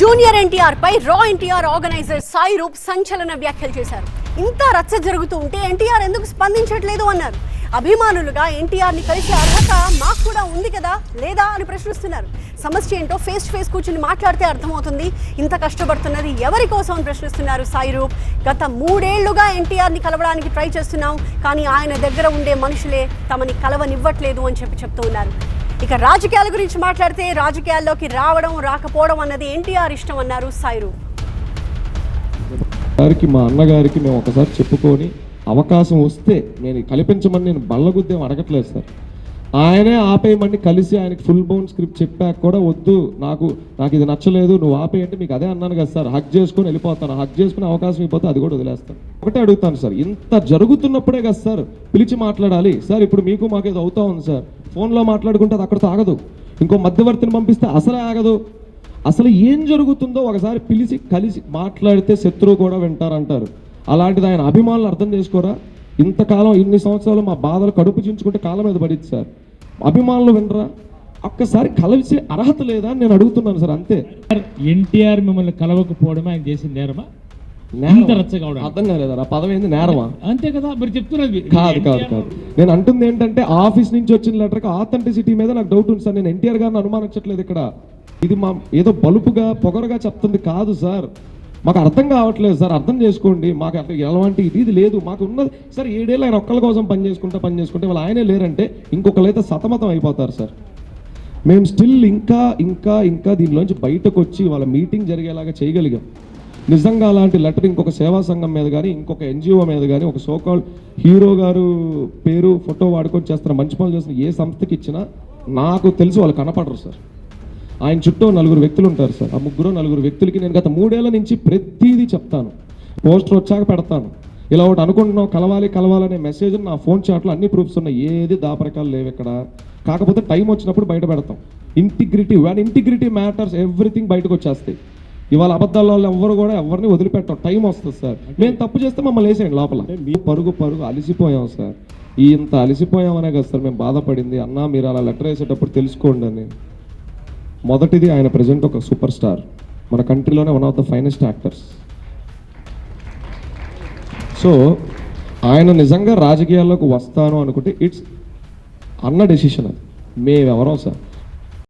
Junior NTR పై రా NTR organiser Sai రూప్ సంచలన వ్యాఖ్యలు చేశారు. ఇంత రచ్చ జరుగుతూ ఉంటే ఎన్టీఆర్ ఎందుకు స్పందించట్లేదు అన్నారు. అభిమానులుగా ఎన్టీఆర్ ని కలిసే అర్హత మాకు కూడా ఉంది కదా లేదా అని ప్రశ్నిస్తున్నారు. సమస్య ఏంటో ఫేస్ టు ఫేస్ కూర్చుని మాట్లాడితే అర్థమవుతుంది. ఇంత కష్టపడుతున్నది ఎవరి కోసం అని ప్రశ్నిస్తున్నారు సాయి రూప్. గత 3 ఏళ్లుగా ఎన్టీఆర్ ని కలవడానికి ట్రై చేస్తున్నాం, కానీ ఆయన దగ్గర ఉండే మనుషులే తమని కలవనివ్వట్లేదు అని చెప్తూ ఉన్నారు. ఇక రాజకీయాల గురించి మాట్లాడితే రాజకీయాల్లోకి రావడం రాకపోవడం అన్నది ఎన్టీఆర్ ఇష్టం అన్నారు సాయి రూప్. మా అన్నగారికి మేము ఒకసారి చెప్పుకొని అవకాశం వస్తే నేను కల్పించమని నేను బల్లగుద్దేం అడగట్లేదు సార్. ఆయనే ఆపేయమని కలిసి ఆయనకి ఫుల్ బౌండ్ స్క్రిప్ట్ చెప్పాక కూడా వద్దు నాకు ఇది నచ్చలేదు నువ్వు ఆపేయంటే మీకు అదే అన్నాను కదా సార్, హక్ చేసుకొని వెళ్ళిపోతాను, హక్ చేసుకునే అవకాశం అయిపోతే అది కూడా వదిలేస్తాను. ఒకటే అడుగుతాను సార్, ఇంత జరుగుతున్నప్పుడే కదా సార్ పిలిచి మాట్లాడాలి సార్. ఇప్పుడు మీకు మాకు ఏదో అవుతా ఉంది సార్, ఫోన్లో మాట్లాడుకుంటే అది అక్కడితో ఆగదు, ఇంకో మధ్యవర్తిని పంపిస్తే అసలే ఆగదు. అసలు ఏం జరుగుతుందో ఒకసారి పిలిచి కలిసి మాట్లాడితే శత్రువు కూడా వింటారంటారు. అలాంటిది ఆయన అభిమానులు అర్థం చేసుకోరా? ఇంతకాలం ఇన్ని సంవత్సరాలు మా బాధలు కడుపు చించుకుంటే కాలం మీద పడింది సార్, అభిమానులు వినరా? ఒక్కసారి కలిసి అర్హత లేదా అని నేను అడుగుతున్నాను సార్, అంతే. ఎన్టీఆర్ మిమ్మల్ని కలవకపోవడమే ఆయన చేసిన నేరమా? అర్థం కాలేదా? ఆ పదం ఏంది? నేరమా? అంతే కదా మరి చెప్తున్నది. కాదు నేను అంటుంది ఏంటంటే ఆఫీస్ నుంచి వచ్చిన లెటర్కి ఆథెంటిసిటీ మీద నాకు డౌట్ ఉంది సార్. నేను ఎన్టీఆర్ గారిని అనుమానించట్లేదు ఇక్కడ. ఇది మా ఏదో బలుపుగా పొగరగా చెప్తుంది కాదు సార్, మాకు అర్థం కావట్లేదు సార్, అర్థం చేసుకోండి. మాకు అట్లా ఎలాంటి ఇది లేదు, మాకు ఉన్నది సార్. 7 ఏళ్ళు ఆయన ఒక్కళ్ళ కోసం పని చేసుకుంటే వాళ్ళు ఆయనే లేరంటే ఇంకొకళ్ళైతే సతమతం అయిపోతారు సార్. మేము స్టిల్ ఇంకా దీనిలోంచి బయటకు వచ్చి వాళ్ళ మీటింగ్ జరిగేలాగా చేయగలిగాం. నిజంగా అలాంటి లెటర్ ఇంకొక సేవా సంఘం మీద కానీ ఇంకొక ఎన్జిఓ మీద కానీ ఒక సోకాల్ హీరో గారు పేరు ఫోటో వాడుకొని చేస్తున్న మంచి పనులు చేస్తున్న ఏ సంస్థకి ఇచ్చినా నాకు తెలిసి వాళ్ళు కనపడరు సార్. ఆయన చుట్టూ 4 వ్యక్తులు ఉంటారు సార్. ఆ 3-4 వ్యక్తులకి నేను గత 3 ఏళ్ల నుంచి ప్రతిదీ చెప్తాను, పోస్టర్ వచ్చాక పెడతాను. ఇలా ఒకటి అనుకుంటున్నాం కలవాలనే మెసేజ్ నా ఫోన్ చాట్లో అన్ని ప్రూఫ్స్ ఉన్నాయి, ఏది దాపరకాలు లేవు ఇక్కడ. కాకపోతే టైం వచ్చినప్పుడు బయట పెడతాం. ఇంటిగ్రిటీ మ్యాటర్స్ ఎవ్రీథింగ్ బయటకు వచ్చేస్తాయి. ఇవాళ అబద్ధాల వాళ్ళు ఎవరు కూడా ఎవరిని వదిలిపెట్టాం, టైం వస్తుంది సార్. మేము తప్పు చేస్తే మమ్మల్ని వేసేయండి లోపల. మీ పరుగు అలసిపోయాం సార్. ఇంత అలసిపోయామనే కదా సార్ మేము బాధపడింది. అన్నా మీరు అలా లెటర్ వేసేటప్పుడు తెలుసుకోండి అని. మొదటిది, ఆయన ప్రజెంట్ ఒక సూపర్ స్టార్, మన కంట్రీలోనే one of the finest actors. So ఆయన నిజంగా రాజకీయాల్లోకి వస్తాను అనుకుంటే ఇట్స్ అన్న డెసిషన్. అది మేమెవరం సార్.